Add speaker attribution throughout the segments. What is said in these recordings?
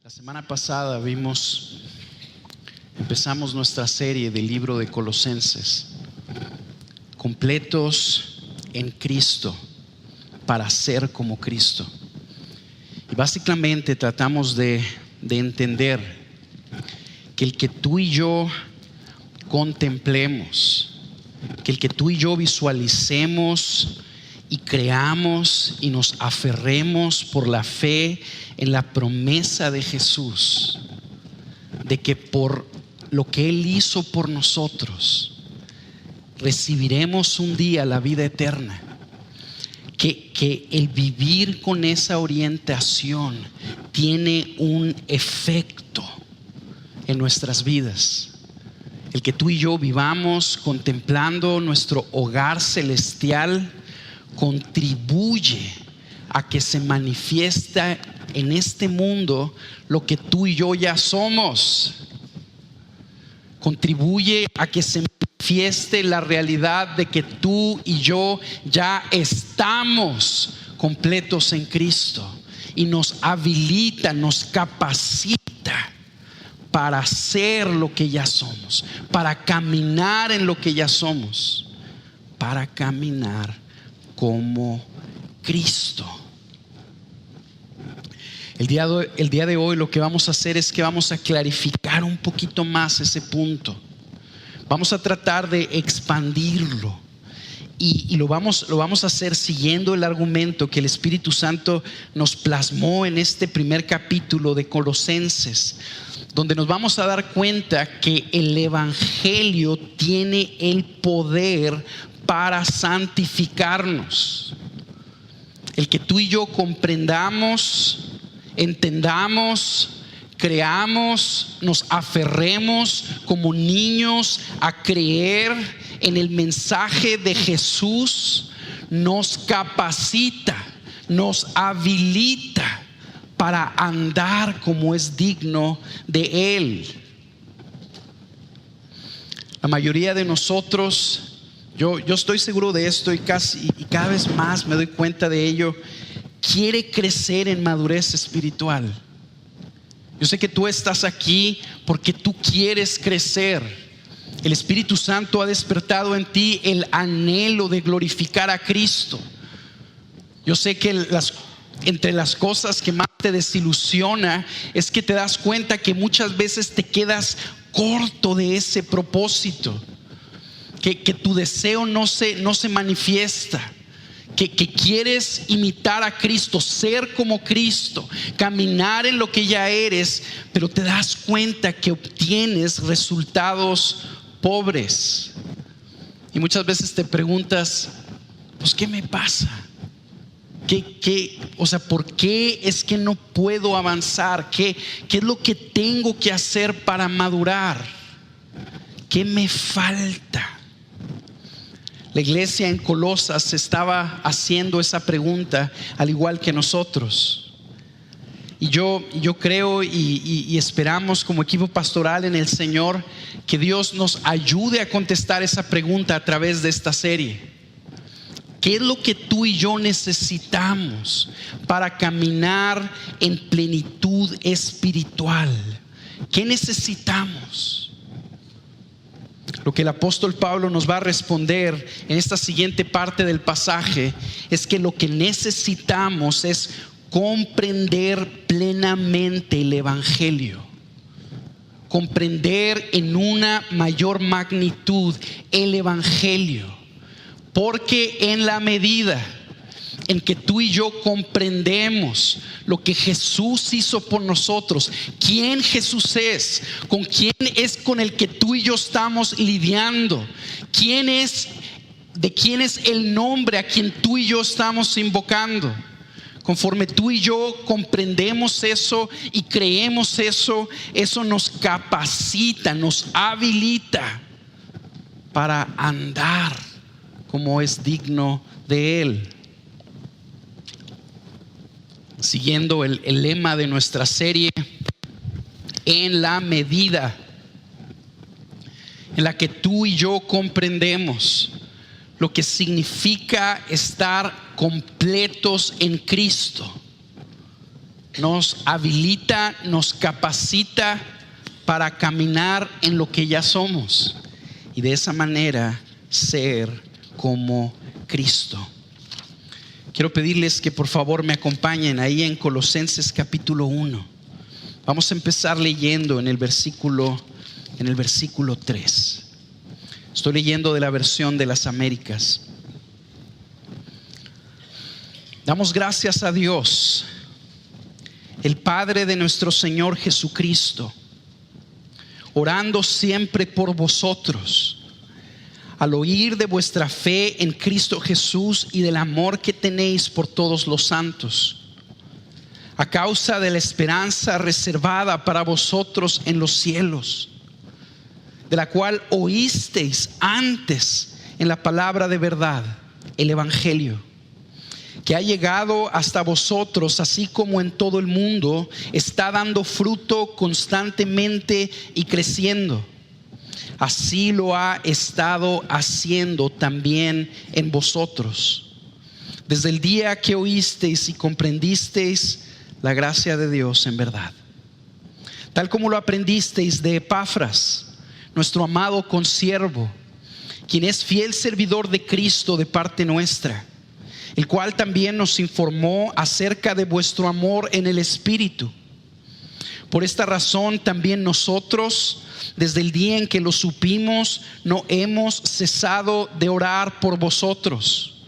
Speaker 1: La semana pasada empezamos nuestra serie del libro de Colosenses, completos en Cristo para ser como Cristo. Y básicamente tratamos de entender que el que tú y yo contemplemos, que el que tú y yo visualicemos y creamos y nos aferremos por la fe en la promesa de Jesús, de que por lo que Él hizo por nosotros recibiremos un día la vida eterna, que el vivir con esa orientación tiene un efecto en nuestras vidas. El que tú y yo vivamos contemplando nuestro hogar celestial contribuye a que se manifiesta en este mundo lo que tú y yo ya somos. Contribuye a que se manifieste la realidad de que tú y yo ya estamos completos en Cristo, y nos habilita, nos capacita para ser lo que ya somos, para caminar en lo que ya somos, para caminar como Cristo. El día de hoy lo que vamos a hacer es que vamos a clarificar un poquito más ese punto. Vamos a tratar de expandirlo y lo vamos a hacer siguiendo el argumento que el Espíritu Santo nos plasmó en este primer capítulo de Colosenses, donde nos vamos a dar cuenta que el Evangelio tiene el poder para santificarnos. El que tú y yo comprendamos, entendamos, creamos, nos aferremos como niños a creer en el mensaje de Jesús, nos capacita, nos habilita para andar como es digno de Él. La mayoría de nosotros, yo estoy seguro de esto, y cada vez más me doy cuenta de ello, quiere crecer en madurez espiritual. Yo sé que tú estás aquí porque tú quieres crecer. El Espíritu Santo ha despertado en ti el anhelo de glorificar a Cristo. Yo sé que entre las cosas que más te desilusiona es que te das cuenta que muchas veces te quedas corto de ese propósito, que tu deseo no se manifiesta, que quieres imitar a Cristo, ser como Cristo, caminar en lo que ya eres, pero te das cuenta que obtienes resultados pobres. Y muchas veces te preguntas, pues ¿qué me pasa? ¿Por qué es que no puedo avanzar? ¿Qué es lo que tengo que hacer para madurar? ¿Qué me falta? La iglesia en Colosas estaba haciendo esa pregunta, al igual que nosotros. Y yo creo y esperamos como equipo pastoral en el Señor que Dios nos ayude a contestar esa pregunta a través de esta serie. ¿Qué es lo que tú y yo necesitamos para caminar en plenitud espiritual? ¿Qué necesitamos? Lo que el apóstol Pablo nos va a responder en esta siguiente parte del pasaje es que lo que necesitamos es comprender plenamente el Evangelio, comprender en una mayor magnitud el Evangelio, porque en la medida en que tú y yo comprendemos lo que Jesús hizo por nosotros, quién Jesús es, con quién es con el que tú y yo estamos lidiando, de quién es el nombre a quien tú y yo estamos invocando. Conforme tú y yo comprendemos eso y creemos eso nos capacita, nos habilita para andar como es digno de Él. Siguiendo el lema de nuestra serie, en la medida en la que tú y yo comprendemos lo que significa estar completos en Cristo, nos habilita, nos capacita para caminar en lo que ya somos y de esa manera ser como Cristo. Quiero pedirles que por favor me acompañen ahí en Colosenses capítulo 1. Vamos a empezar leyendo en el versículo 3. Estoy leyendo de la versión de las Américas. Damos gracias a Dios, el Padre de nuestro Señor Jesucristo, orando siempre por vosotros, al oír de vuestra fe en Cristo Jesús y del amor que tenéis por todos los santos, a causa de la esperanza reservada para vosotros en los cielos, de la cual oísteis antes en la palabra de verdad, el Evangelio, que ha llegado hasta vosotros, así como en todo el mundo, está dando fruto constantemente y creciendo. Así lo ha estado haciendo también en vosotros, desde el día que oísteis y comprendisteis la gracia de Dios en verdad, tal como lo aprendisteis de Epafras, nuestro amado consiervo, quien es fiel servidor de Cristo de parte nuestra, el cual también nos informó acerca de vuestro amor en el Espíritu. Por esta razón también nosotros, desde el día en que lo supimos, no hemos cesado de orar por vosotros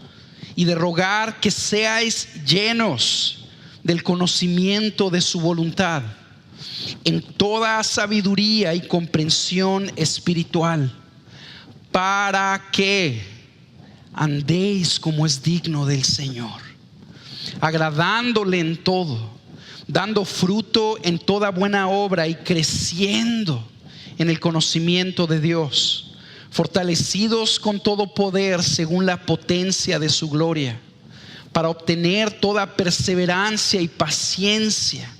Speaker 1: y de rogar que seáis llenos del conocimiento de su voluntad, en toda sabiduría y comprensión espiritual, para que andéis como es digno del Señor, agradándole en todo, dando fruto en toda buena obra y creciendo en el conocimiento de Dios, fortalecidos con todo poder según la potencia de su gloria, para obtener toda perseverancia y paciencia,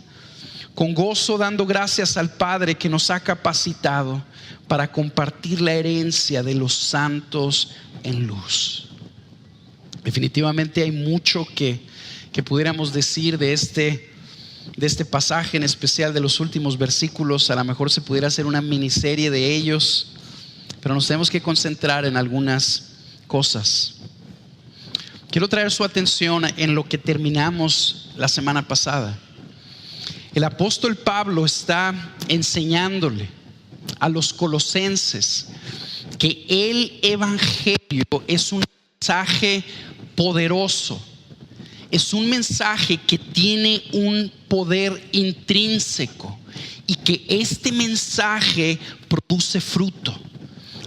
Speaker 1: con gozo dando gracias al Padre que nos ha capacitado para compartir la herencia de los santos en luz. Definitivamente hay mucho que pudiéramos decir de este pasaje, en especial de los últimos versículos. A lo mejor se pudiera hacer una miniserie de ellos, pero nos tenemos que concentrar en algunas cosas. Quiero traer su atención en lo que terminamos la semana pasada. El apóstol Pablo está enseñándole a los colosenses que el Evangelio es un mensaje poderoso, es un mensaje que tiene un poder intrínseco y que este mensaje produce fruto,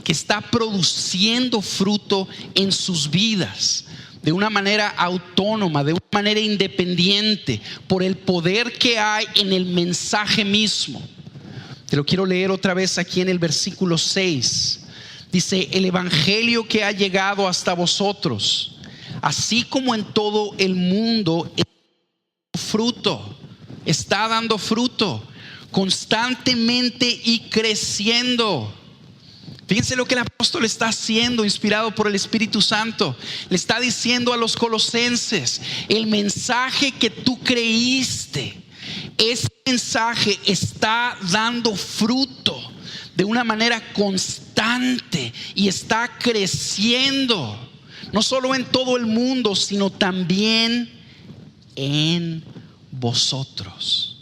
Speaker 1: que está produciendo fruto en sus vidas de una manera autónoma, de una manera independiente, por el poder que hay en el mensaje mismo. Te lo quiero leer otra vez aquí en el versículo 6. Dice: el evangelio que ha llegado hasta vosotros, así como en todo el mundo, está dando fruto constantemente y creciendo. Fíjense lo que el apóstol está haciendo, inspirado por el Espíritu Santo. Le está diciendo a los colosenses: el mensaje que tú creíste, ese mensaje está dando fruto de una manera constante y está creciendo, no solo en todo el mundo, sino también en vosotros,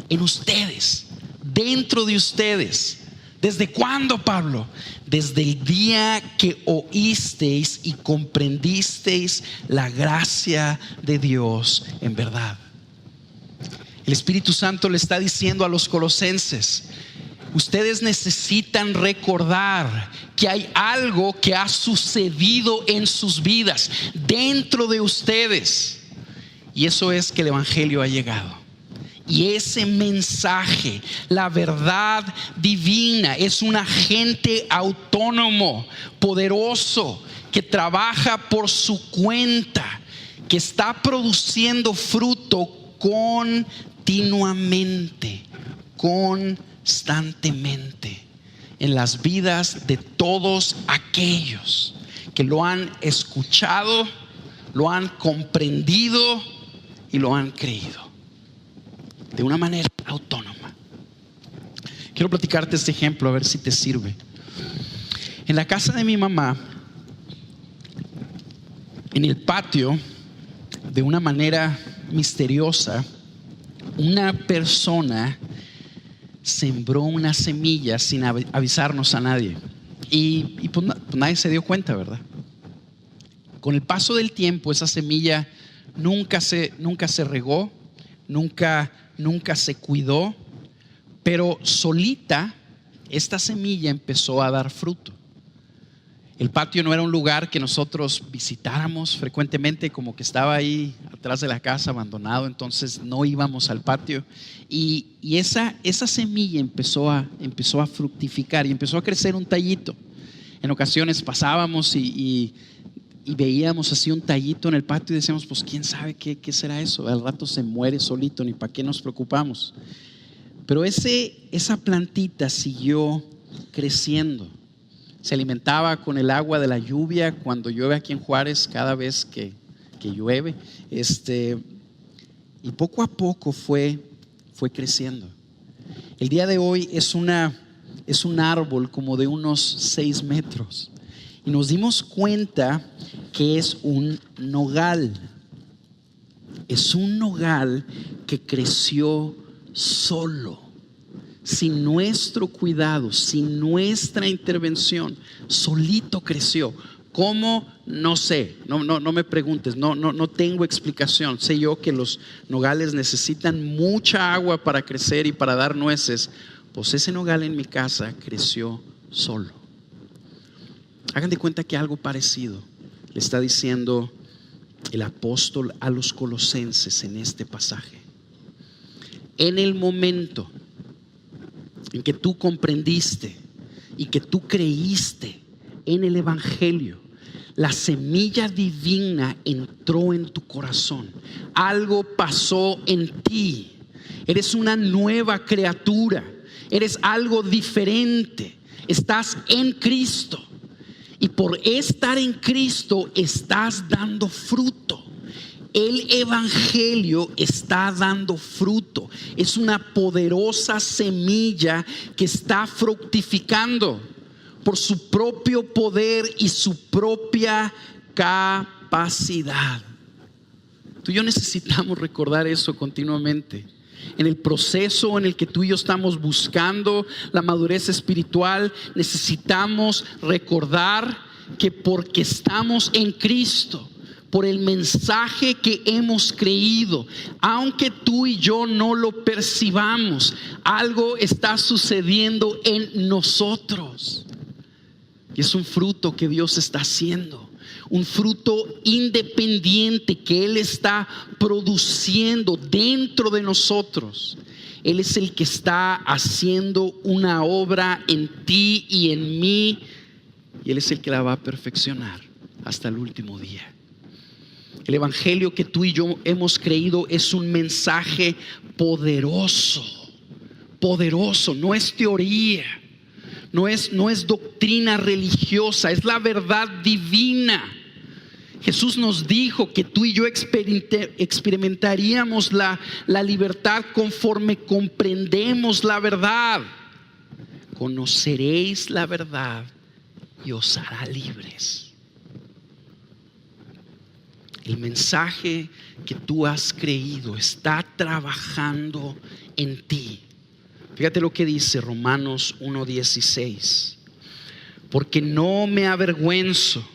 Speaker 1: en ustedes, dentro de ustedes. ¿Desde cuándo, Pablo? Desde el día que oísteis y comprendisteis la gracia de Dios en verdad. El Espíritu Santo le está diciendo a los colosenses: ustedes necesitan recordar que hay algo que ha sucedido en sus vidas, dentro de ustedes, y eso es que el evangelio ha llegado. Y ese mensaje, la verdad divina, es un agente autónomo, poderoso, que trabaja por su cuenta, que está produciendo fruto continuamente, constantemente, en las vidas de todos aquellos que lo han escuchado, lo han comprendido y lo han creído. de una manera autónoma. Quiero platicarte este ejemplo a ver si te sirve. En la casa de mi mamá, en el patio, de una manera misteriosa, una persona sembró una semilla sin avisarnos a nadie. Y pues nadie se dio cuenta, ¿verdad? Con el paso del tiempo, esa semilla nunca se regó, nunca se cuidó, pero solita esta semilla empezó a dar fruto. El patio no era un lugar que nosotros visitáramos frecuentemente, como que estaba ahí atrás de la casa abandonado, entonces no íbamos al patio. Y esa semilla empezó a fructificar y empezó a crecer un tallito. En ocasiones pasábamos y veíamos así un tallito en el patio y decíamos, pues quién sabe qué será eso, al rato se muere solito, ni para qué nos preocupamos. Pero esa plantita siguió creciendo. Se alimentaba con el agua de la lluvia cuando llueve aquí en Juárez, cada vez que llueve. Y poco a poco fue creciendo. El día de hoy es un árbol como de unos 6 metros. Y nos dimos cuenta que es un nogal. Es un nogal que creció solo, sin nuestro cuidado, sin nuestra intervención, solito creció. ¿Cómo? No sé, no me preguntes, no tengo explicación. Sé yo que los nogales necesitan mucha agua para crecer y para dar nueces. Pues ese nogal en mi casa creció solo. Hagan de cuenta que algo parecido le está diciendo el apóstol a los colosenses en este pasaje. En el momento en que tú comprendiste y que tú creíste en el evangelio, la semilla divina entró en tu corazón. Algo pasó en ti. Eres una nueva criatura. Eres algo diferente. Estás en Cristo. Y por estar en Cristo estás dando fruto. El evangelio está dando fruto. Es una poderosa semilla que está fructificando por su propio poder y su propia capacidad. Tú y yo necesitamos recordar eso continuamente. En el proceso en el que tú y yo estamos buscando la madurez espiritual, necesitamos recordar que porque estamos en Cristo, por el mensaje que hemos creído, aunque tú y yo no lo percibamos, algo está sucediendo en nosotros. Y es un fruto que Dios está haciendo, un fruto independiente que Él está produciendo dentro de nosotros. Él es el que está haciendo una obra en ti y en mí, y Él es el que la va a perfeccionar hasta el último día. El evangelio que tú y yo hemos creído es un mensaje poderoso, no es teoría, no es doctrina religiosa, es la verdad divina. Jesús nos dijo que tú y yo experimentaríamos la libertad conforme comprendemos la verdad. Conoceréis la verdad y os hará libres. El mensaje que tú has creído está trabajando en ti. Fíjate lo que dice Romanos 1:16. Porque no me avergüenzo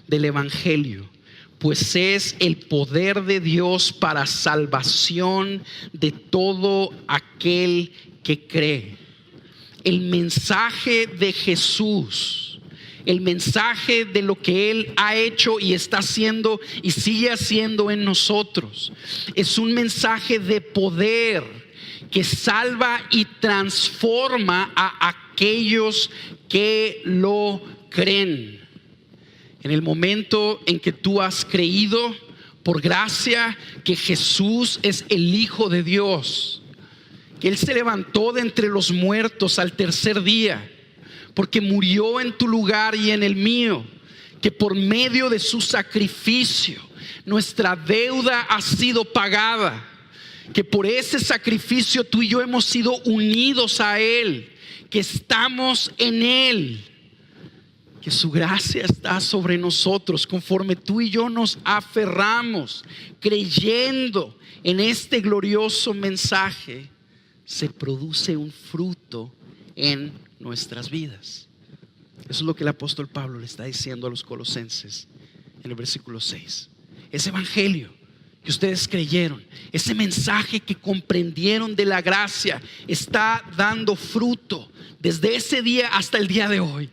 Speaker 1: del evangelio, pues es el poder de Dios para salvación de todo aquel que cree. El mensaje de Jesús, el mensaje de lo que Él ha hecho y está haciendo y sigue haciendo en nosotros, es un mensaje de poder que salva y transforma a aquellos que lo creen. En el momento en que tú has creído por gracia que Jesús es el Hijo de Dios, que Él se levantó de entre los muertos al tercer día, porque murió en tu lugar y en el mío, que por medio de su sacrificio nuestra deuda ha sido pagada, que por ese sacrificio tú y yo hemos sido unidos a Él, que estamos en Él, que su gracia está sobre nosotros conforme tú y yo nos aferramos, creyendo en este glorioso mensaje, se produce un fruto en nuestras vidas. Eso es lo que el apóstol Pablo le está diciendo a los colosenses en el versículo 6. Ese evangelio que ustedes creyeron, ese mensaje que comprendieron de la gracia, está dando fruto desde ese día hasta el día de hoy.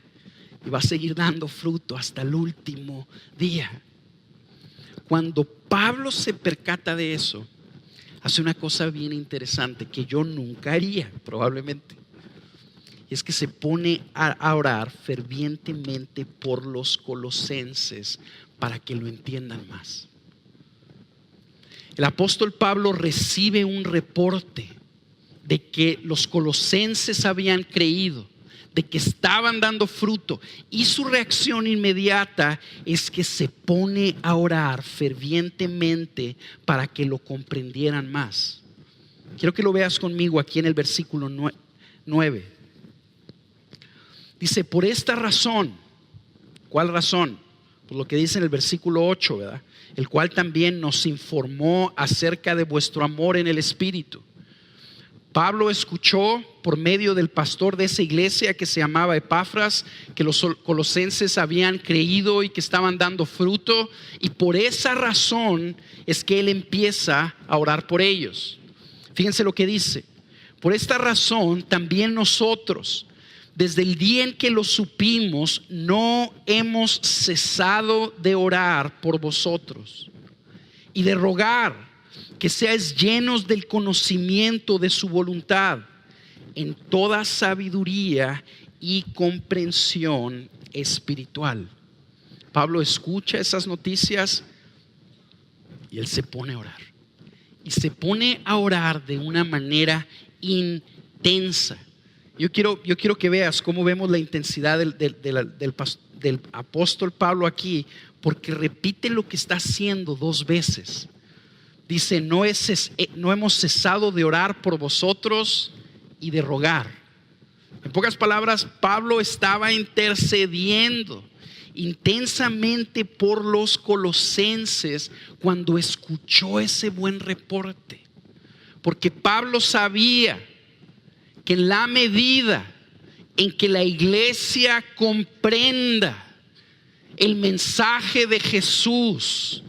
Speaker 1: Y va a seguir dando fruto hasta el último día. Cuando Pablo se percata de eso, hace una cosa bien interesante que yo nunca haría probablemente. Y es que se pone a orar fervientemente por los colosenses para que lo entiendan más. El apóstol Pablo recibe un reporte de que los colosenses habían creído, de que estaban dando fruto, y su reacción inmediata es que se pone a orar fervientemente para que lo comprendieran más. Quiero que lo veas conmigo aquí en el versículo 9. Dice, por esta razón. ¿Cuál razón? Pues lo que dice en el versículo 8, ¿verdad? El cual también nos informó acerca de vuestro amor en el Espíritu. Pablo escuchó por medio del pastor de esa iglesia que se llamaba Epafras, que los colosenses habían creído y que estaban dando fruto, y por esa razón es que él empieza a orar por ellos. Fíjense lo que dice: por esta razón también nosotros, desde el día en que lo supimos, no hemos cesado de orar por vosotros y de rogar que seáis llenos del conocimiento de su voluntad en toda sabiduría y comprensión espiritual. Pablo escucha esas noticias y él se pone a orar. Y se pone a orar de una manera intensa. Yo quiero que veas cómo vemos la intensidad del apóstol Pablo aquí, porque repite lo que está haciendo dos veces. Dice, no hemos cesado de orar por vosotros y de rogar. En pocas palabras, Pablo estaba intercediendo intensamente por los colosenses cuando escuchó ese buen reporte. Porque Pablo sabía que en la medida en que la iglesia comprenda el mensaje de Jesús,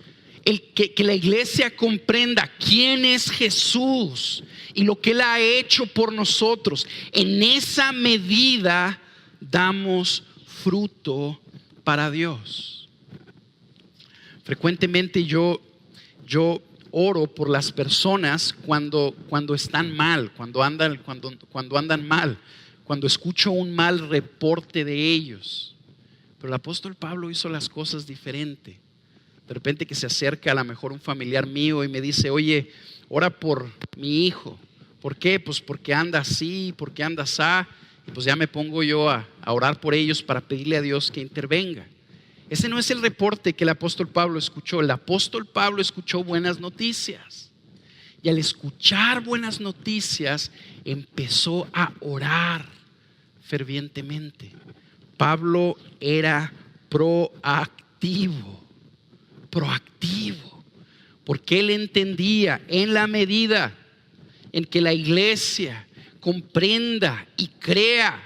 Speaker 1: que la iglesia comprenda quién es Jesús y lo que Él ha hecho por nosotros, en esa medida damos fruto para Dios. Frecuentemente yo oro por las personas cuando están mal, cuando andan mal, cuando escucho un mal reporte de ellos. Pero el apóstol Pablo hizo las cosas diferente. De repente que se acerca a lo mejor un familiar mío y me dice, oye, ora por mi hijo. ¿Por qué? Pues porque anda así, porque anda así. Y pues ya me pongo yo a orar por ellos para pedirle a Dios que intervenga. Ese no es el reporte que el apóstol Pablo escuchó. El apóstol Pablo escuchó buenas noticias. Y al escuchar buenas noticias, empezó a orar fervientemente. Pablo era proactivo, porque él entendía, en la medida en que la iglesia comprenda y crea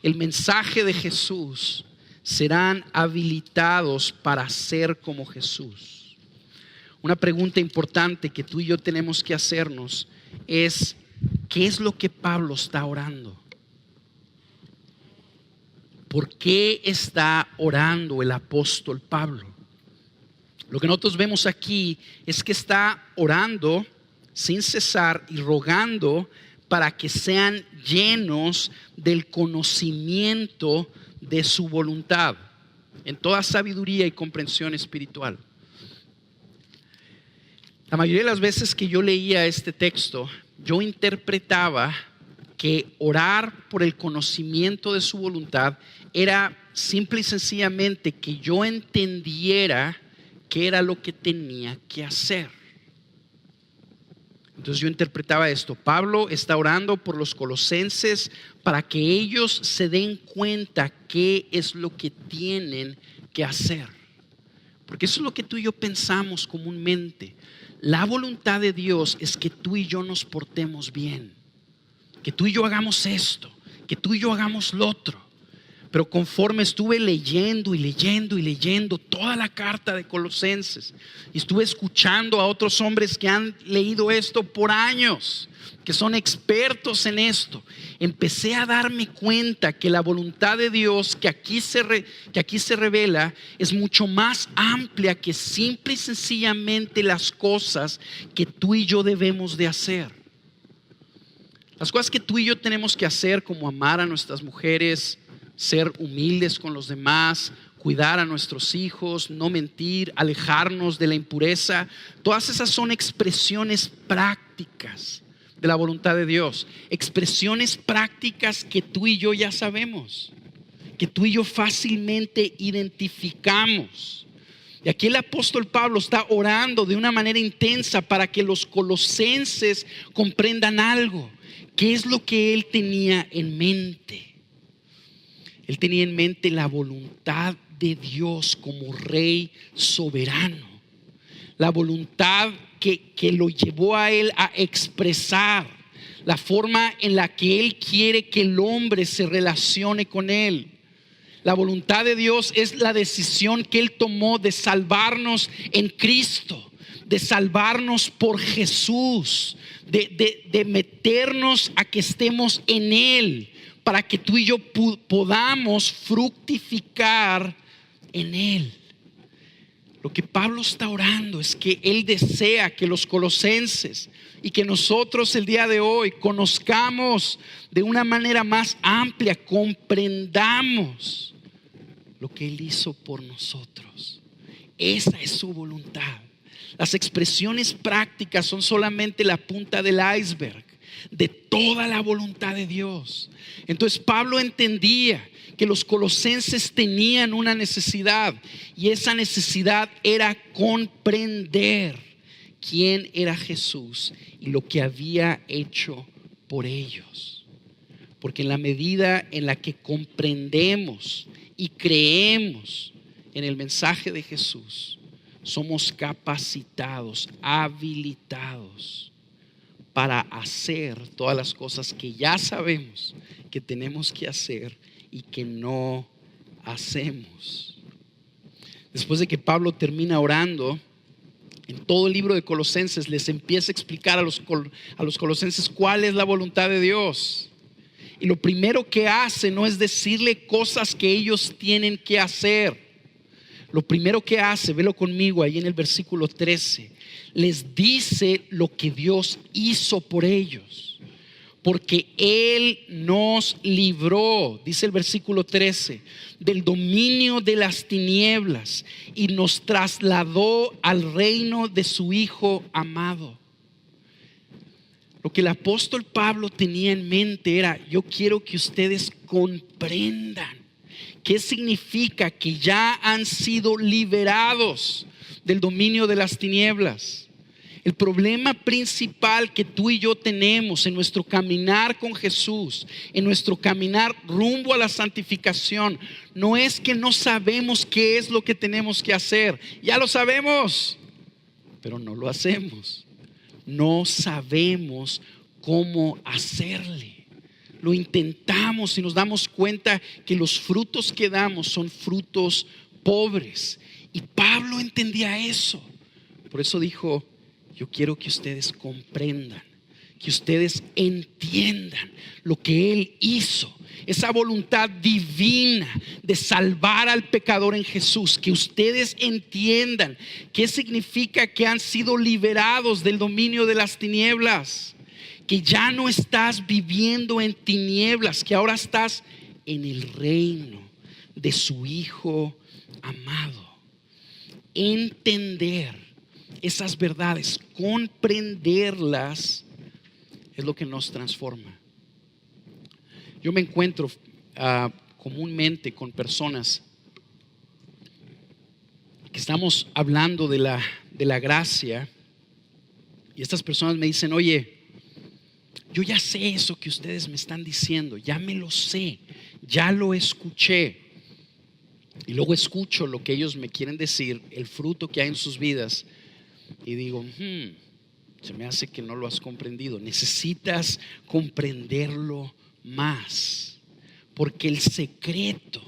Speaker 1: el mensaje de Jesús, serán habilitados para ser como Jesús. Una pregunta importante que tú y yo tenemos que hacernos es, ¿qué es lo que Pablo está orando? ¿Por qué está orando el apóstol Pablo? Lo que nosotros vemos aquí es que está orando sin cesar y rogando para que sean llenos del conocimiento de su voluntad, en toda sabiduría y comprensión espiritual. La mayoría de las veces que yo leía este texto, yo interpretaba que orar por el conocimiento de su voluntad era simple y sencillamente que yo entendiera qué era lo que tenía que hacer. Entonces yo interpretaba esto: Pablo está orando por los colosenses para que ellos se den cuenta qué es lo que tienen que hacer. Porque eso es lo que tú y yo pensamos comúnmente. La voluntad de Dios es que tú y yo nos portemos bien, que tú y yo hagamos esto, que tú y yo hagamos lo otro. Pero conforme estuve leyendo y leyendo y leyendo toda la carta de Colosenses, y estuve escuchando a otros hombres que han leído esto por años, que son expertos en esto, empecé a darme cuenta que la voluntad de Dios que aquí se revela es mucho más amplia que simple y sencillamente las cosas que tú y yo debemos de hacer. Las cosas que tú y yo tenemos que hacer, como amar a nuestras mujeres, ser humildes con los demás, cuidar a nuestros hijos, no mentir, alejarnos de la impureza. Todas esas son expresiones prácticas de la voluntad de Dios. Expresiones prácticas que tú y yo ya sabemos, que tú y yo fácilmente identificamos. Y aquí el apóstol Pablo está orando de una manera intensa para que los colosenses comprendan algo. ¿Qué es lo que él tenía en mente? Él tenía en mente la voluntad de Dios como Rey soberano. La voluntad que lo llevó a él a expresar la forma en la que él quiere que el hombre se relacione con él. La voluntad de Dios es la decisión que él tomó de salvarnos en Cristo, de salvarnos por Jesús, de meternos a que estemos en él, para que tú y yo podamos fructificar en él. Lo que Pablo está orando es que él desea que los colosenses y que nosotros el día de hoy conozcamos de una manera más amplia, comprendamos lo que él hizo por nosotros. Esa es su voluntad. Las expresiones prácticas son solamente la punta del iceberg de toda la voluntad de Dios. Entonces Pablo entendía que los colosenses tenían una necesidad, y esa necesidad era comprender quién era Jesús y lo que había hecho por ellos. Porque en la medida en la que comprendemos y creemos en el mensaje de Jesús, somos capacitados, habilitados para hacer todas las cosas que ya sabemos que tenemos que hacer y que no hacemos. Después de que Pablo termina orando, en todo el libro de Colosenses les empieza a explicar a los colosenses cuál es la voluntad de Dios. Y lo primero que hace no es decirle cosas que ellos tienen que hacer. Lo primero que hace, velo conmigo ahí en el versículo 13, les dice lo que Dios hizo por ellos. Porque Él nos libró, dice el versículo 13, del dominio de las tinieblas y nos trasladó al reino de su Hijo amado. Lo que el apóstol Pablo tenía en mente era: yo quiero que ustedes comprendan qué significa que ya han sido liberados del dominio de las tinieblas. El problema principal que tú y yo tenemos en nuestro caminar con Jesús, en nuestro caminar rumbo a la santificación, no es que no sabemos qué es lo que tenemos que hacer. Ya lo sabemos, pero no lo hacemos. No sabemos cómo hacerle. Lo intentamos y nos damos cuenta que los frutos que damos son frutos pobres. Y Pablo entendía eso. Por eso dijo: yo quiero que ustedes comprendan, que ustedes entiendan lo que Él hizo, esa voluntad divina de salvar al pecador en Jesús. Que ustedes entiendan qué significa que han sido liberados del dominio de las tinieblas, que ya no estás viviendo en tinieblas, que ahora estás en el reino de su Hijo amado. Entender esas verdades, comprenderlas, es lo que nos transforma. Yo me encuentro comúnmente con personas que estamos hablando de la gracia, Y estas personas me dicen, oye, yo ya sé eso que ustedes me están diciendo, ya me lo sé, ya lo escuché. Y luego escucho lo que ellos me quieren decir, el fruto que hay en sus vidas, y digo, se me hace que no lo has comprendido. Necesitas comprenderlo más, porque el secreto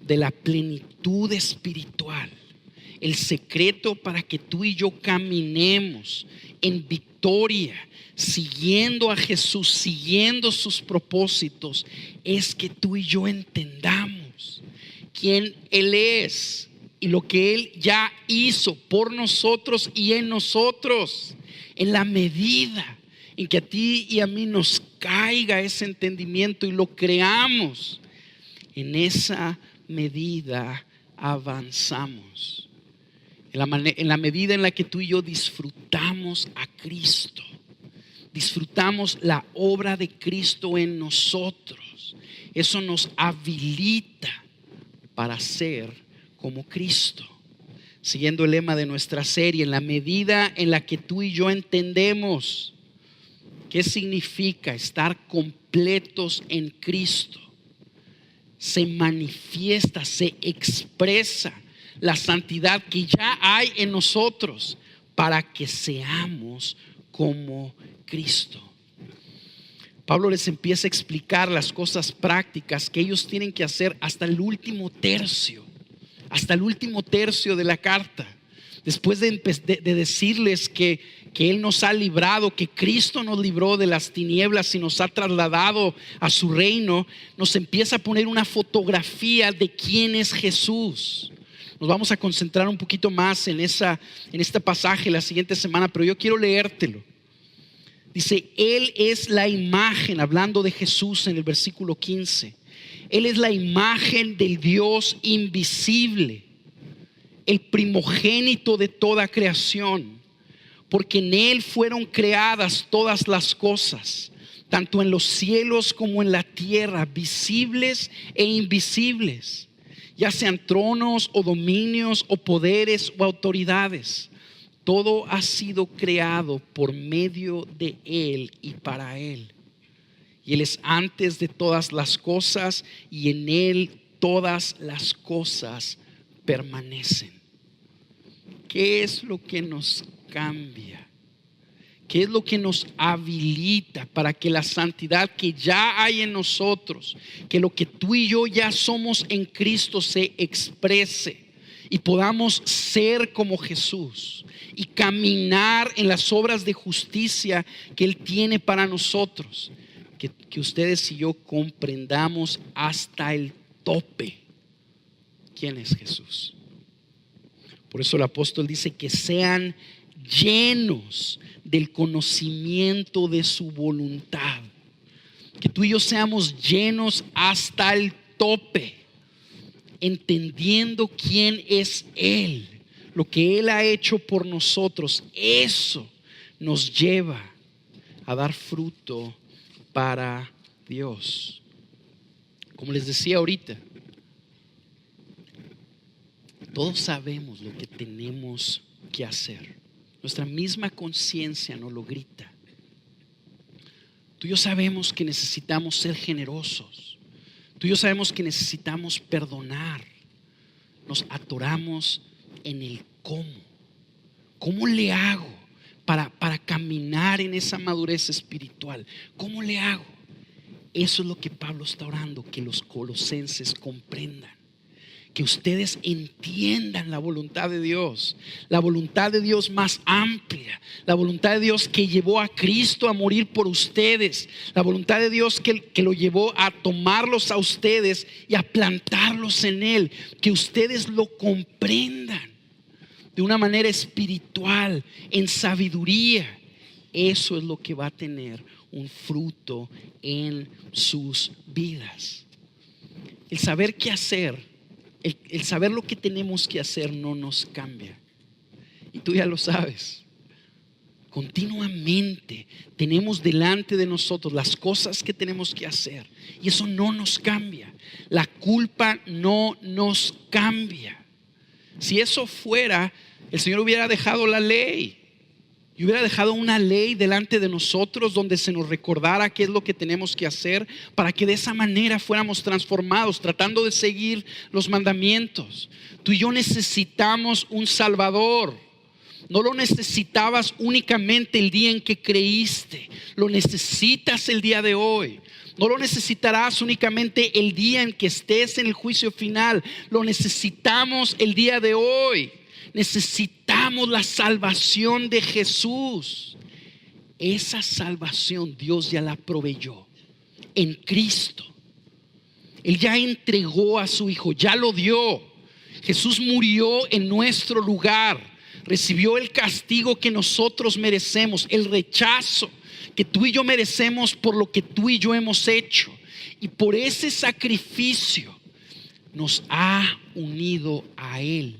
Speaker 1: de la plenitud espiritual, el secreto para que tú y yo caminemos en victoria, siguiendo a Jesús, siguiendo sus propósitos, es que tú y yo entendamos quién Él es y lo que Él ya hizo por nosotros y en nosotros. En la medida en que a ti y a mí nos caiga ese entendimiento y lo creamos, en esa medida avanzamos. En la medida en la que tú y yo disfrutamos a Cristo, disfrutamos la obra de Cristo en nosotros, eso nos habilita para ser como Cristo. Siguiendo el lema de nuestra serie, en la medida en la que tú y yo entendemos qué significa estar completos en Cristo, se manifiesta, se expresa la santidad que ya hay en nosotros para que seamos como Cristo. Pablo les empieza a explicar las cosas prácticas que ellos tienen que hacer hasta el último tercio de la carta. Después de decirles que Él nos ha librado, que Cristo nos libró de las tinieblas y nos ha trasladado a su reino, nos empieza a poner una fotografía de quién es Jesús. Nos vamos a concentrar un poquito más en este pasaje la siguiente semana, pero yo quiero leértelo. Dice, Él es la imagen, hablando de Jesús en el versículo 15. Él es la imagen del Dios invisible, el primogénito de toda creación, porque en Él fueron creadas todas las cosas, tanto en los cielos como en la tierra, visibles e invisibles, ya sean tronos o dominios o poderes o autoridades. Todo ha sido creado por medio de Él y para Él. Y Él es antes de todas las cosas y en Él todas las cosas permanecen. ¿Qué es lo que nos cambia? ¿Qué es lo que nos habilita para que la santidad que ya hay en nosotros, que lo que tú y yo ya somos en Cristo se exprese y podamos ser como Jesús y caminar en las obras de justicia que Él tiene para nosotros? Que ustedes y yo comprendamos hasta el tope quién es Jesús. Por eso el apóstol dice que sean llenos del conocimiento de su voluntad. Que tú y yo seamos llenos hasta el tope, entendiendo quién es Él, lo que Él ha hecho por nosotros. Eso nos lleva a dar fruto para Dios. Como les decía ahorita, todos sabemos lo que tenemos que hacer. Nuestra misma conciencia nos lo grita. Tú y yo sabemos que necesitamos ser generosos. Tú y yo sabemos que necesitamos perdonar. Nos atoramos en el cómo. ¿Cómo le hago para caminar en esa madurez espiritual? ¿Cómo le hago? Eso es lo que Pablo está orando, que los colosenses comprendan. Que ustedes entiendan la voluntad de Dios, la voluntad de Dios más amplia, la voluntad de Dios que llevó a Cristo a morir por ustedes, la voluntad de Dios que lo llevó a tomarlos a ustedes y a plantarlos en Él. Que ustedes lo comprendan de una manera espiritual, en sabiduría. Eso es lo que va a tener un fruto en sus vidas. El saber qué hacer, el saber lo que tenemos que hacer no nos cambia. Y tú ya lo sabes. Continuamente tenemos delante de nosotros las cosas que tenemos que hacer. Y eso no nos cambia. La culpa no nos cambia. Si eso fuera, el Señor hubiera dejado la ley. y hubiera dejado una ley delante de nosotros donde se nos recordara qué es lo que tenemos que hacer para que de esa manera fuéramos transformados, tratando de seguir los mandamientos. Tú y yo necesitamos un Salvador. No lo necesitabas únicamente el día en que creíste, lo necesitas el día de hoy. No lo necesitarás únicamente el día en que estés en el juicio final, lo necesitamos el día de hoy. Necesitamos la salvación de Jesús. Esa salvación Dios ya la proveyó en Cristo. Él ya entregó a su Hijo, ya lo dio. Jesús murió en nuestro lugar, recibió el castigo que nosotros merecemos, el rechazo que tú y yo merecemos por lo que tú y yo hemos hecho. Y por ese sacrificio nos ha unido a Él.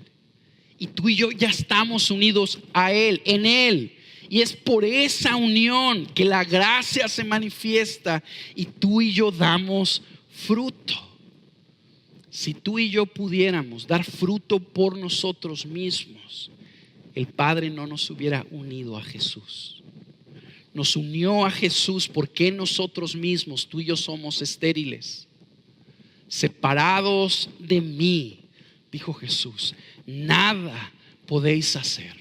Speaker 1: Y tú y yo ya estamos unidos a Él, en Él. Y es por esa unión que la gracia se manifiesta y tú y yo damos fruto. Si tú y yo pudiéramos dar fruto por nosotros mismos, el Padre no nos hubiera unido a Jesús. Nos unió a Jesús porque nosotros mismos, tú y yo, somos estériles. Separados de mí, dijo Jesús, nada podéis hacer.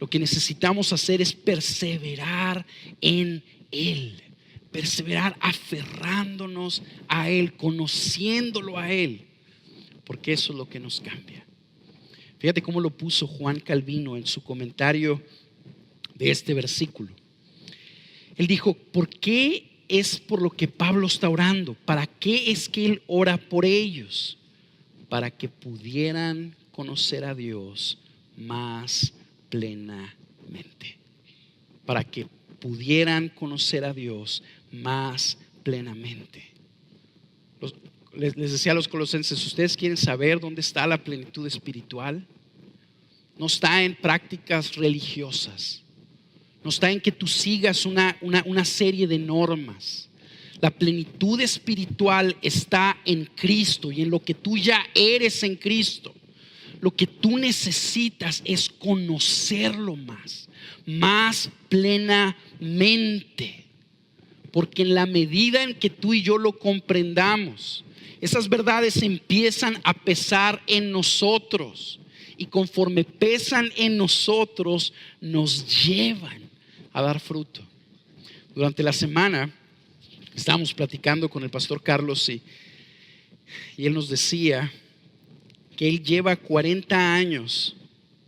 Speaker 1: Lo que necesitamos hacer es perseverar en Él. Perseverar aferrándonos a Él, conociéndolo a Él. Porque eso es lo que nos cambia. Fíjate cómo lo puso Juan Calvino en su comentario de este versículo. Él dijo, ¿por qué es por lo que Pablo está orando? ¿Para qué es que él ora por ellos? Para que pudieran conocer a Dios más plenamente. Para que pudieran conocer a Dios más plenamente. Les decía a los colosenses, ¿ustedes quieren saber dónde está la plenitud espiritual? No está en prácticas religiosas. No está en que tú sigas una serie de normas. La plenitud espiritual está en Cristo y en lo que tú ya eres en Cristo. Lo que tú necesitas es conocerlo más plenamente. Porque en la medida en que tú y yo lo comprendamos, esas verdades empiezan a pesar en nosotros. Y conforme pesan en nosotros, nos llevan a dar fruto. Durante la semana estábamos platicando con el pastor Carlos y él nos decía que él lleva 40 años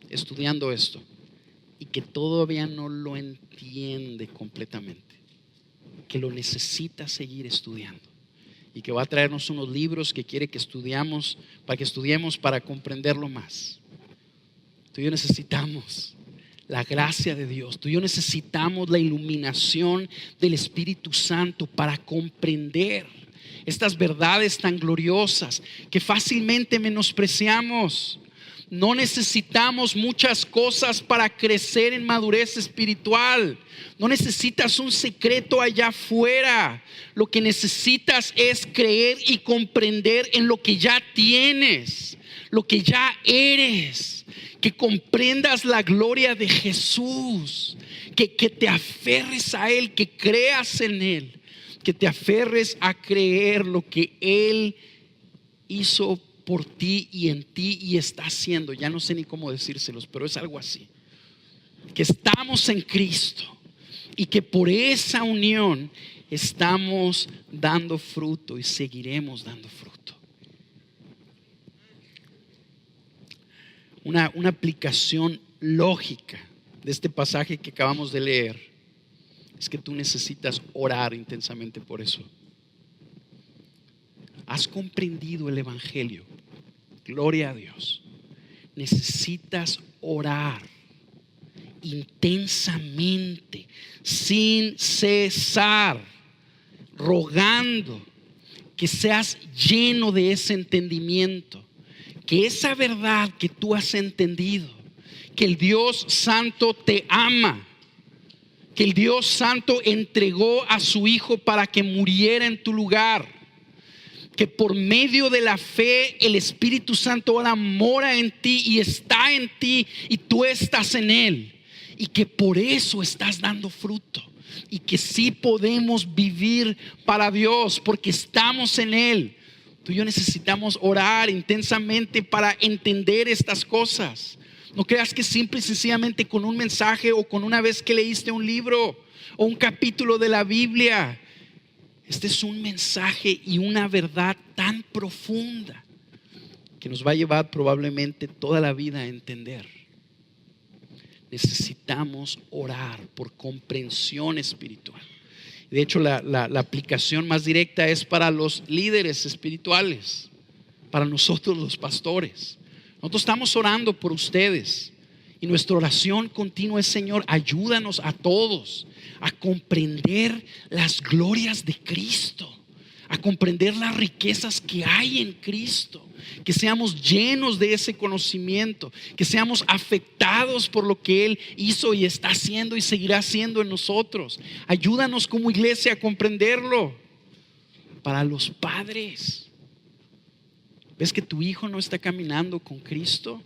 Speaker 1: estudiando esto y que todavía no lo entiende completamente, que lo necesita seguir estudiando y que va a traernos unos libros que quiere que estudiemos para comprenderlo más. Tú y yo necesitamos la gracia de Dios. Tú y yo necesitamos la iluminación del Espíritu Santo para comprender estas verdades tan gloriosas que fácilmente menospreciamos. No necesitamos muchas cosas para crecer en madurez espiritual. No necesitas un secreto allá afuera. Lo que necesitas es creer y comprender en lo que ya tienes, lo que ya eres. Que comprendas la gloria de Jesús, que te aferres a Él, que creas en Él, que te aferres a creer lo que Él hizo por ti y en ti y está haciendo. Ya no sé ni cómo decírselos, pero es algo así. Que estamos en Cristo y que por esa unión estamos dando fruto y seguiremos dando fruto. Una aplicación lógica de este pasaje que acabamos de leer es que tú necesitas orar intensamente por eso. Has comprendido el Evangelio. Gloria a Dios. Necesitas orar intensamente, sin cesar, rogando que seas lleno de ese entendimiento. Que esa verdad que tú has entendido, que el Dios Santo te ama, que el Dios Santo entregó a su Hijo para que muriera en tu lugar, que por medio de la fe el Espíritu Santo ahora mora en ti y está en ti y tú estás en Él, y que por eso estás dando fruto y que sí podemos vivir para Dios porque estamos en Él. Tú y yo necesitamos orar intensamente para entender estas cosas. No creas que simple y sencillamente con un mensaje o con una vez que leíste un libro o un capítulo de la Biblia. Este es un mensaje y una verdad tan profunda que nos va a llevar probablemente toda la vida a entender. Necesitamos orar por comprensión espiritual. De hecho, la aplicación más directa es para los líderes espirituales, para nosotros los pastores. Nosotros estamos orando por ustedes y nuestra oración continua es: Señor, ayúdanos a todos a comprender las glorias de Cristo, a comprender las riquezas que hay en Cristo, que seamos llenos de ese conocimiento, que seamos afectados por lo que Él hizo y está haciendo y seguirá haciendo en nosotros. Ayúdanos como iglesia a comprenderlo. Para los padres, ¿ves que tu hijo no está caminando con Cristo?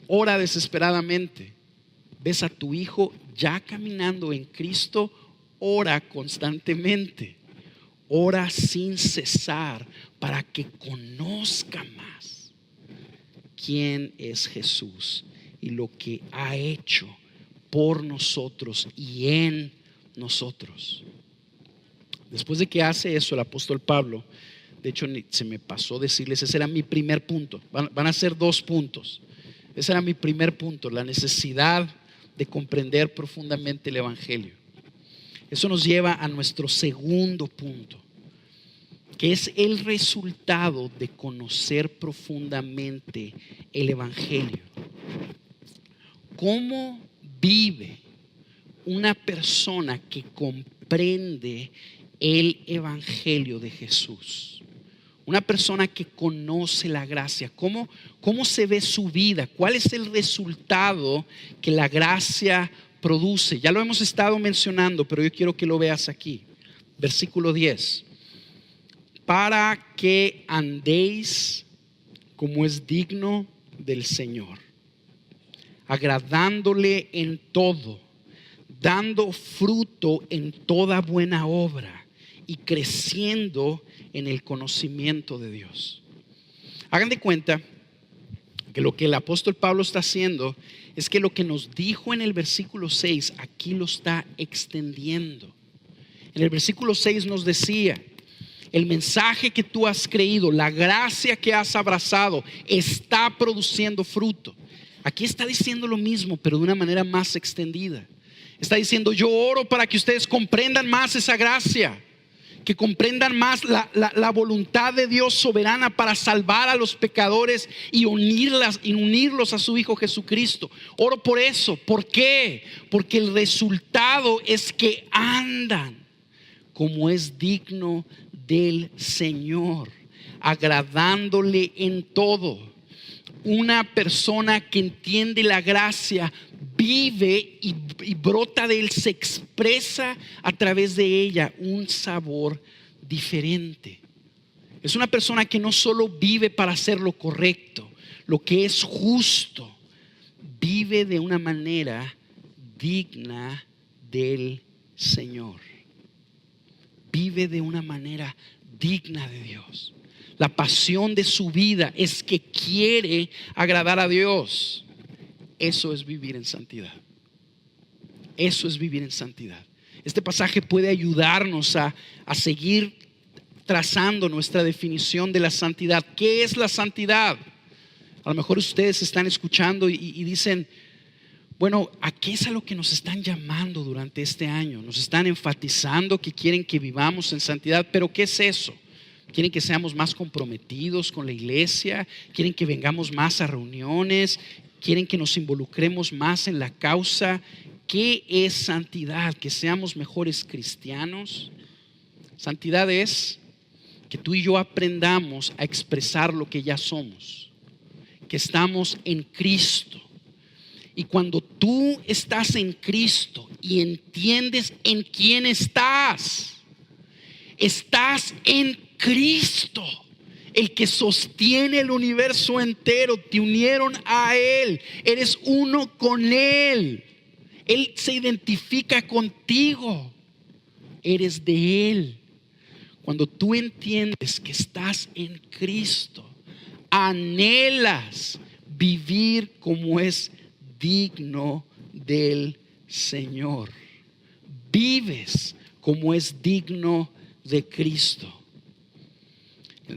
Speaker 1: Ora desesperadamente. ¿Ves a tu hijo ya caminando en Cristo? Ora constantemente. Ora sin cesar para que conozca más quién es Jesús y lo que ha hecho por nosotros y en nosotros. Después de que hace eso el apóstol Pablo, de hecho se me pasó decirles, ese era mi primer punto. Van a ser 2 puntos. Ese era mi primer punto, la necesidad de comprender profundamente el evangelio. Eso nos lleva a nuestro segundo punto, que es el resultado de conocer profundamente el evangelio. ¿Cómo vive una persona que comprende el evangelio de Jesús? Una persona que conoce la gracia. ¿Cómo se ve su vida? ¿Cuál es el resultado que la gracia produce? Ya lo hemos estado mencionando, pero yo quiero que lo veas aquí. Versículo 10. Para que andéis como es digno del Señor, agradándole en todo, dando fruto en toda buena obra y creciendo en el conocimiento de Dios. Hagan de cuenta que lo que el apóstol Pablo está haciendo es que lo que nos dijo en el versículo 6, aquí lo está extendiendo. En el versículo 6 nos decía: el mensaje que tú has creído, la gracia que has abrazado, está produciendo fruto. Aquí está diciendo lo mismo, pero de una manera más extendida. Está diciendo: yo oro para que ustedes comprendan más esa gracia, que comprendan más la voluntad de Dios soberana para salvar a los pecadores y unirlos a su Hijo Jesucristo. Oro por eso. ¿Por qué? Porque el resultado es que andan como es digno del Señor, agradándole en todo. Una persona que entiende la gracia vive y brota de él, se expresa a través de ella un sabor diferente. Es una persona que no solo vive para hacer lo correcto, lo que es justo, vive de una manera digna del Señor. Vive de una manera digna de Dios. La pasión de su vida es que quiere agradar a Dios. Eso es vivir en santidad. Eso es vivir en santidad. Este pasaje puede ayudarnos a seguir trazando nuestra definición de la santidad. ¿Qué es la santidad? A lo mejor ustedes están escuchando y dicen: bueno, ¿a qué es a lo que nos están llamando durante este año? Nos están enfatizando que quieren que vivamos en santidad, pero ¿qué es eso? ¿Quieren que seamos más comprometidos con la iglesia? ¿Quieren que vengamos más a reuniones? ¿Quieren que nos involucremos más en la causa? ¿Qué es santidad? ¿Que seamos mejores cristianos? Santidad es que tú y yo aprendamos a expresar lo que ya somos, que estamos en Cristo. Y cuando tú estás en Cristo y entiendes en quién estás en Cristo, el que sostiene el universo entero. Te unieron a Él, eres uno con Él, Él se identifica contigo. Eres de Él. Cuando tú entiendes que estás en Cristo, anhelas vivir como es digno del Señor. Vives como es digno de Cristo.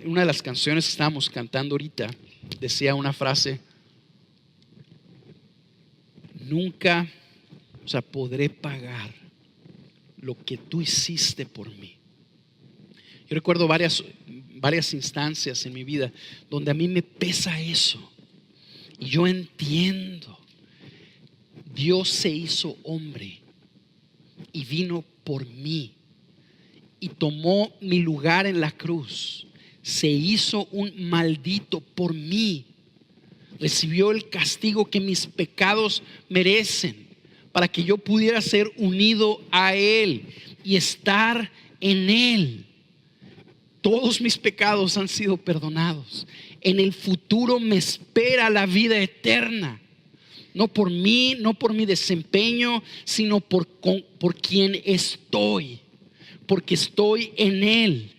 Speaker 1: Una de las canciones que estábamos cantando ahorita decía una frase: nunca, podré pagar lo que tú hiciste por mí. Yo recuerdo varias instancias en mi vida donde a mí me pesa eso. Y yo entiendo, Dios se hizo hombre y vino por mí y tomó mi lugar en la cruz. Se hizo un maldito por mí. Recibió el castigo que mis pecados merecen para que yo pudiera ser unido a Él y estar en Él. Todos mis pecados han sido perdonados. En el futuro me espera la vida eterna. No por mí, no por mi desempeño, sino por quien estoy. Porque estoy en Él.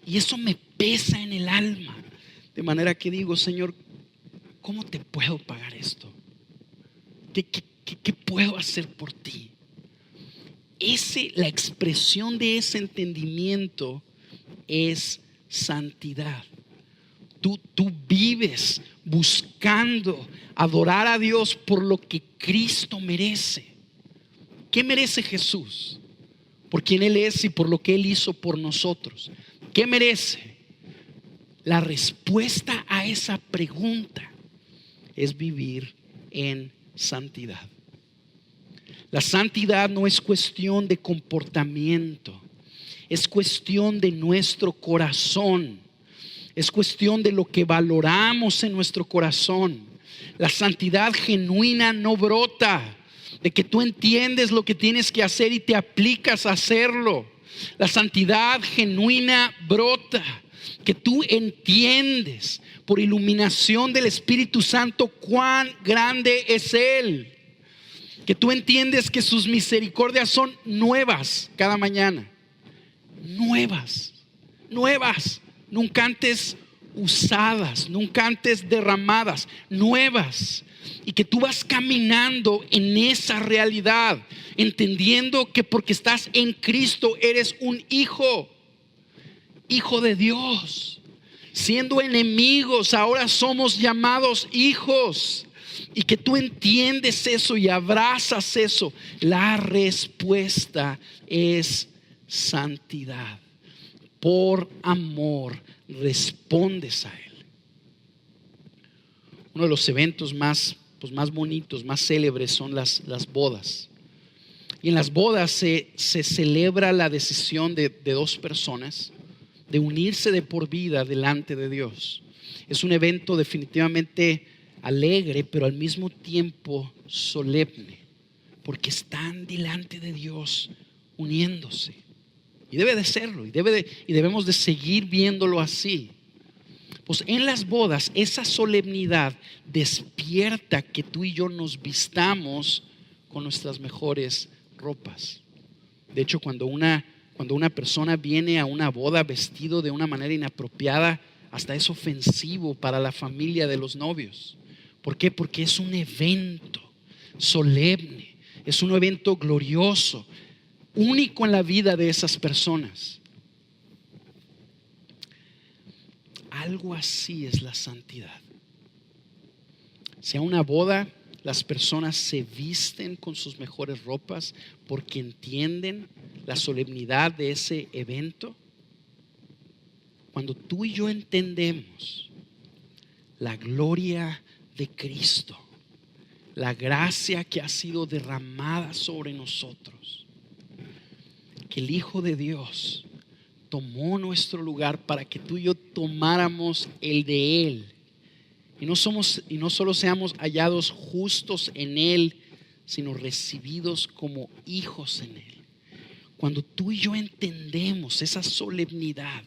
Speaker 1: Y eso me pesa en el alma. De manera que digo: Señor, ¿cómo te puedo pagar esto? ¿Qué puedo hacer por ti? La expresión de ese entendimiento es santidad. Tú vives buscando adorar a Dios por lo que Cristo merece. ¿Qué merece Jesús? Por quien Él es y por lo que Él hizo por nosotros. ¿Qué merece? La respuesta a esa pregunta es vivir en santidad. La santidad no es cuestión de comportamiento, es cuestión de nuestro corazón, es cuestión de lo que valoramos en nuestro corazón. La santidad genuina no brota de que tú entiendes lo que tienes que hacer y te aplicas a hacerlo. La santidad genuina brota que tú entiendes por iluminación del Espíritu Santo cuán grande es Él. Que tú entiendes que sus misericordias son nuevas cada mañana. Nuevas, nunca antes usadas, nunca antes derramadas, nuevas. Y que tú vas caminando en esa realidad, entendiendo que porque estás en Cristo eres un hijo de Dios. Siendo enemigos, ahora somos llamados hijos. Y que tú entiendes eso y abrazas eso. La respuesta es santidad. Por amor respondes a Él. Uno de los eventos más bonitos, más célebres son las bodas. Y en las bodas se celebra la decisión de dos personas de unirse de por vida delante de Dios. Es un evento definitivamente alegre, pero al mismo tiempo solemne, porque están delante de Dios uniéndose. Y debe de serlo, y debemos de seguir viéndolo así. Pues en las bodas esa solemnidad despierta que tú y yo nos vistamos con nuestras mejores ropas. De hecho, cuando una persona viene a una boda vestido de una manera inapropiada, hasta es ofensivo para la familia de los novios. ¿Por qué? Porque es un evento solemne, es un evento glorioso, único en la vida de esas personas. Algo así es la santidad. Si a una boda las personas se visten con sus mejores ropas porque entienden la solemnidad de ese evento, cuando tú y yo entendemos la gloria de Cristo, la gracia que ha sido derramada sobre nosotros, que el Hijo de Dios tomó nuestro lugar para que tú y yo tomáramos el de Él, y no solo seamos hallados justos en Él, sino recibidos como hijos en Él. Cuando tú y yo entendemos esa solemnidad,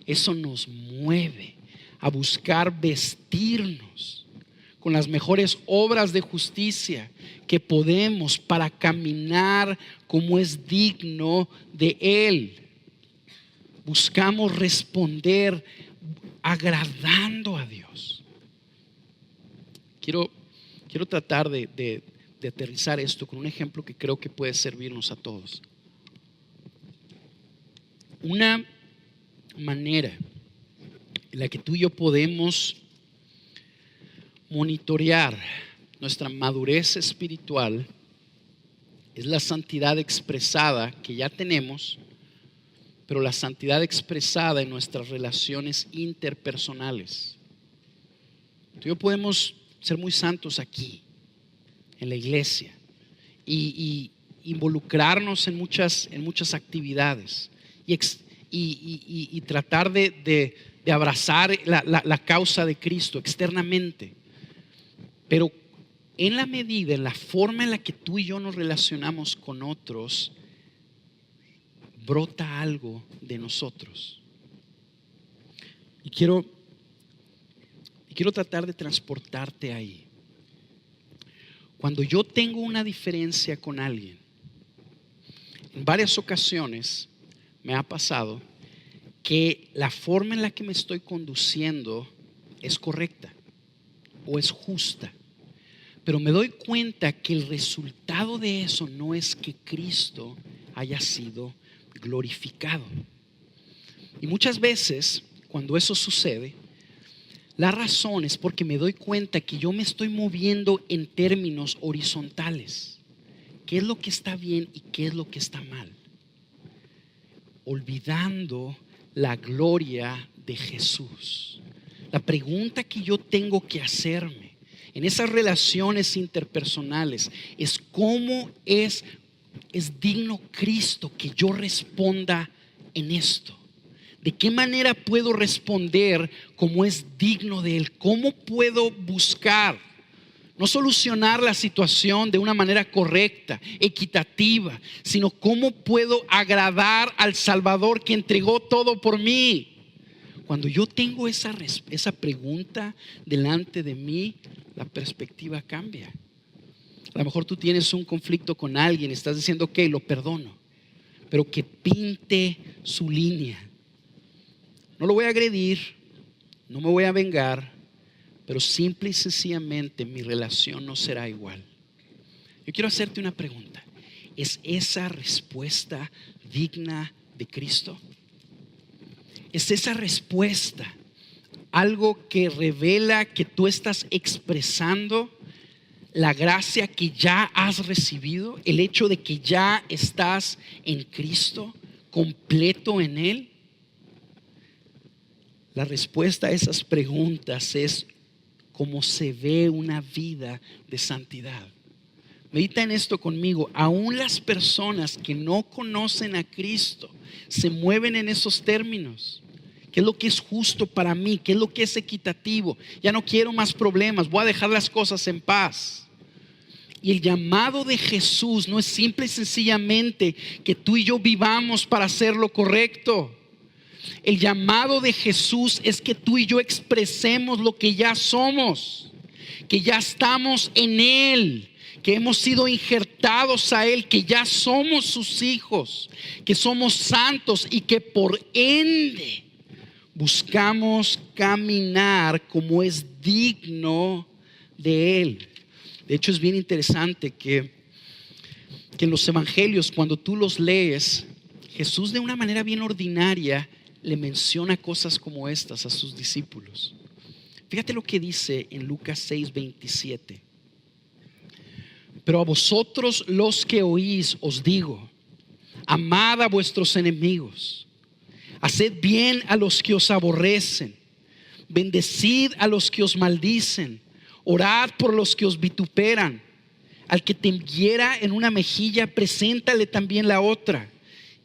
Speaker 1: eso nos mueve a buscar vestirnos con las mejores obras de justicia que podemos para caminar como es digno de Él. Buscamos responder agradando a Dios. Quiero tratar de aterrizar esto con un ejemplo que creo que puede servirnos a todos. Una manera en la que tú y yo podemos monitorear nuestra madurez espiritual es la santidad expresada que ya tenemos, pero la santidad expresada en nuestras relaciones interpersonales. Tú y yo podemos ser muy santos aquí, en la iglesia, y involucrarnos en muchas actividades y tratar de abrazar la causa de Cristo externamente. Pero en la medida, en la forma en la que tú y yo nos relacionamos con otros, brota algo de nosotros. Y quiero tratar de transportarte ahí. Cuando yo tengo una diferencia con alguien, en varias ocasiones me ha pasado que la forma en la que me estoy conduciendo es correcta o es justa, pero me doy cuenta que el resultado de eso no es que Cristo haya sido glorificado. Y muchas veces cuando eso sucede, la razón es porque me doy cuenta que yo me estoy moviendo en términos horizontales. ¿Qué es lo que está bien y qué es lo que está mal? Olvidando la gloria de Jesús. La pregunta que yo tengo que hacerme en esas relaciones interpersonales es ¿cómo es digno Cristo que yo responda en esto? ¿De qué manera puedo responder como es digno de Él? ¿Cómo puedo buscar no solucionar la situación de una manera correcta, equitativa, sino cómo puedo agradar al Salvador que entregó todo por mí? Cuando yo tengo esa pregunta delante de mí, la perspectiva cambia. A lo mejor tú tienes un conflicto con alguien, estás diciendo ok, lo perdono, pero que pinte su línea. No lo voy a agredir, no me voy a vengar, pero simple y sencillamente mi relación no será igual. Yo quiero hacerte una pregunta. ¿Es esa respuesta digna de Cristo? ¿Es esa respuesta algo que revela que tú estás expresando la gracia que ya has recibido? El hecho de que ya estás en Cristo, completo en Él. La respuesta a esas preguntas es cómo se ve una vida de santidad. Medita en esto conmigo. Aún las personas que no conocen a Cristo se mueven en esos términos. ¿Qué es lo que es justo para mí? ¿Qué es lo que es equitativo? Ya no quiero más problemas, voy a dejar las cosas en paz. Y el llamado de Jesús no es simple y sencillamente que tú y yo vivamos para hacer lo correcto. El llamado de Jesús es que tú y yo expresemos lo que ya somos, que ya estamos en Él, que hemos sido injertados a Él, que ya somos sus hijos, que somos santos y que por ende buscamos caminar como es digno de Él. De hecho, es bien interesante que en los evangelios, cuando tú los lees, Jesús de una manera bien ordinaria le menciona cosas como estas a sus discípulos. Fíjate lo que dice en Lucas 6:27. Pero a vosotros los que oís os digo, amad a vuestros enemigos, haced bien a los que os aborrecen, bendecid a los que os maldicen, orad por los que os vituperan. Al que te hiera en una mejilla, preséntale también la otra.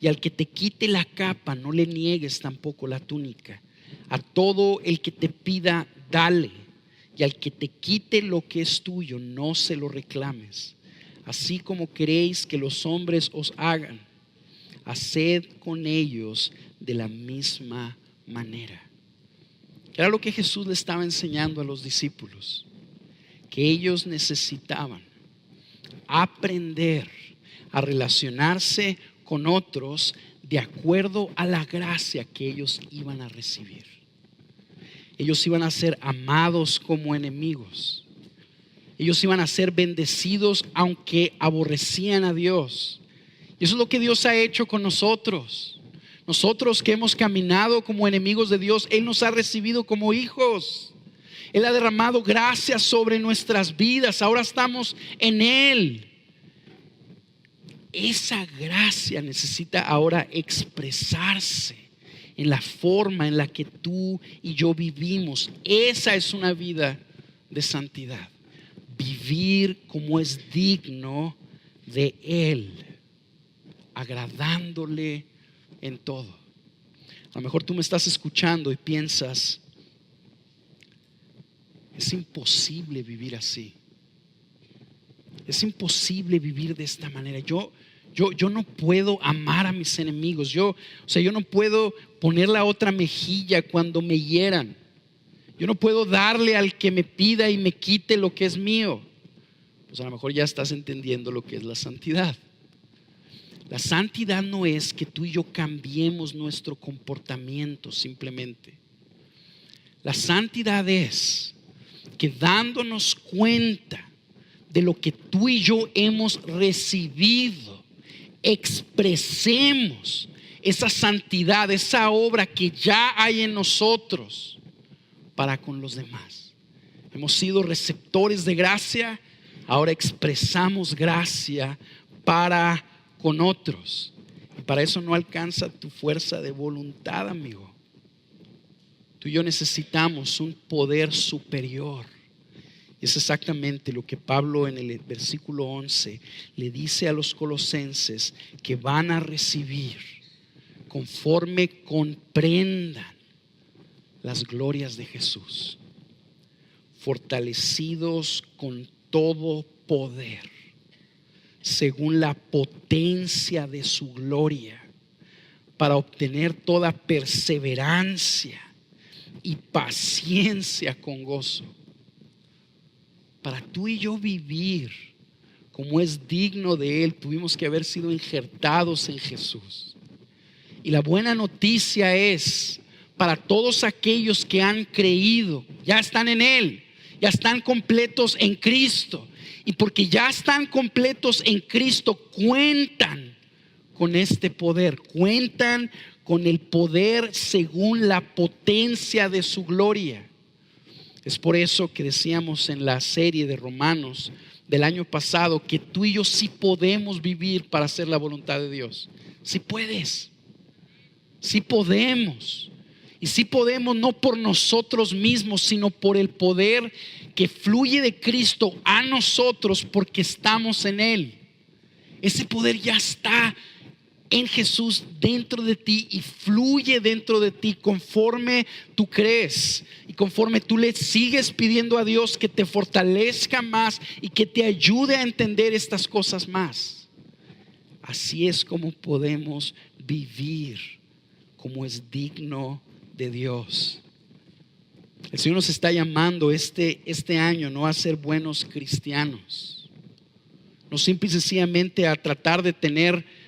Speaker 1: Y al que te quite la capa, no le niegues tampoco la túnica. A todo el que te pida, dale. Y al que te quite lo que es tuyo, no se lo reclames. Así como queréis que los hombres os hagan, haced con ellos de la misma manera. Era lo que Jesús le estaba enseñando a los discípulos. que ellos necesitaban aprender a relacionarse con otros de acuerdo a la gracia que ellos iban a recibir. Ellos iban a ser amados como enemigos. Ellos iban a ser bendecidos aunque aborrecían a Dios. Y eso es lo que Dios ha hecho con nosotros. Nosotros que hemos caminado como enemigos de Dios, Él nos ha recibido como hijos. Él ha derramado gracia sobre nuestras vidas. Ahora estamos en Él. Esa gracia necesita ahora expresarse en la forma en la que tú y yo vivimos. Esa es una vida de santidad. Vivir como es digno de Él, agradándole en todo. A lo mejor tú me estás escuchando y piensas, es imposible vivir así. Es imposible vivir de esta manera. Yo no puedo amar a mis enemigos. Yo no puedo poner la otra mejilla cuando me hieran. Yo no puedo darle al que me pida y me quite lo que es mío. Pues a lo mejor ya estás entendiendo lo que es la santidad. La santidad no es que tú y yo cambiemos nuestro comportamiento simplemente. La santidad es que dándonos cuenta de lo que tú y yo hemos recibido, expresemos esa santidad, esa obra que ya hay en nosotros para con los demás. Hemos sido receptores de gracia, ahora expresamos gracia para con otros. Y para eso no alcanza tu fuerza de voluntad, amigo. Tú y yo necesitamos un poder superior. Y es exactamente lo que Pablo en el versículo 11 le dice a los colosenses que van a recibir conforme comprendan las glorias de Jesús, fortalecidos con todo poder, según la potencia de su gloria, para obtener toda perseverancia y paciencia con gozo. Para tú y yo vivir como es digno de Él, tuvimos que haber sido injertados en Jesús. Y la buena noticia es, para todos aquellos que han creído, ya están en Él, ya están completos en Cristo. Y porque ya están completos en Cristo, cuentan con este poder, cuentan con el poder según la potencia de su gloria. Es por eso que decíamos en la serie de Romanos del año pasado que tú y yo sí podemos vivir para hacer la voluntad de Dios. Sí puedes, sí podemos. Y sí podemos no por nosotros mismos, sino por el poder que fluye de Cristo a nosotros porque estamos en Él. Ese poder ya está en Jesús dentro de ti y fluye dentro de ti conforme tú crees y conforme tú le sigues pidiendo a Dios que te fortalezca más y que te ayude a entender estas cosas más. Así es como podemos vivir como es digno de Dios. El Señor nos está llamando este año no a ser buenos cristianos, no simple y sencillamente a tratar de tener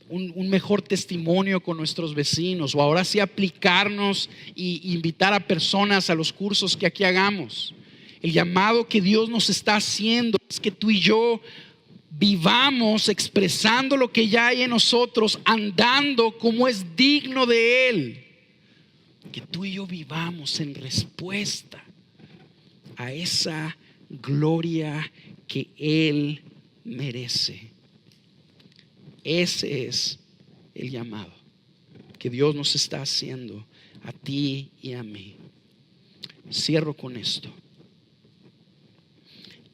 Speaker 1: un mejor testimonio con nuestros vecinos, o ahora sí aplicarnos e invitar a personas a los cursos que aquí hagamos. El llamado que Dios nos está haciendo es que tú y yo vivamos expresando lo que ya hay en nosotros, andando como es digno de Él. Que tú y yo vivamos en respuesta a esa gloria que Él merece. Ese es el llamado que Dios nos está haciendo a ti y a mí. Cierro con esto.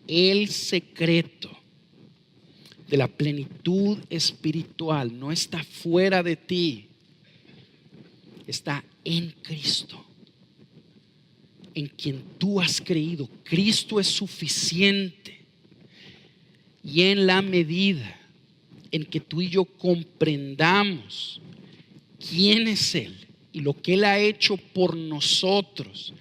Speaker 1: El secreto de la plenitud espiritual no está fuera de ti, está en Cristo, en quien tú has creído. Cristo es suficiente, y en la medida en que tú y yo comprendamos quién es Él y lo que Él ha hecho por nosotros,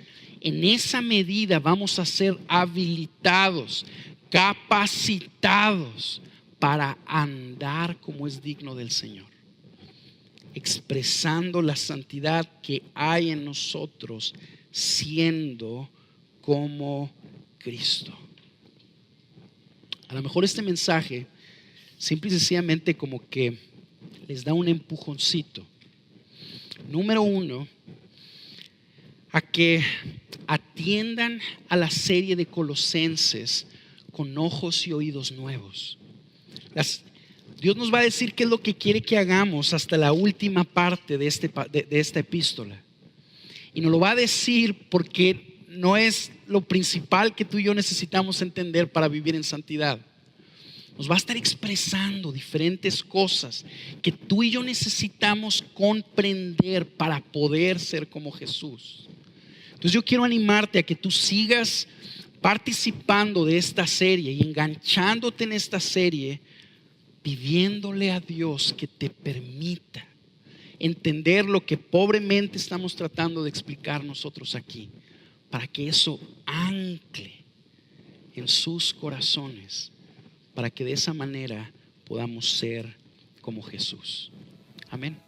Speaker 1: en esa medida vamos a ser habilitados, capacitados para andar como es digno del Señor, expresando la santidad que hay en nosotros, siendo como Cristo. A lo mejor este mensaje simple y sencillamente como que les da un empujoncito. Número 1, a que atiendan a la serie de Colosenses con ojos y oídos nuevos. Dios nos va a decir qué es lo que quiere que hagamos hasta la última parte de esta epístola. Y nos lo va a decir porque no es lo principal que tú y yo necesitamos entender para vivir en santidad. Nos va a estar expresando diferentes cosas que tú y yo necesitamos comprender para poder ser como Jesús. Entonces yo quiero animarte a que tú sigas participando de esta serie y enganchándote en esta serie, pidiéndole a Dios que te permita entender lo que pobremente estamos tratando de explicar nosotros aquí, para que eso ancle en sus corazones, para que de esa manera podamos ser como Jesús. Amén.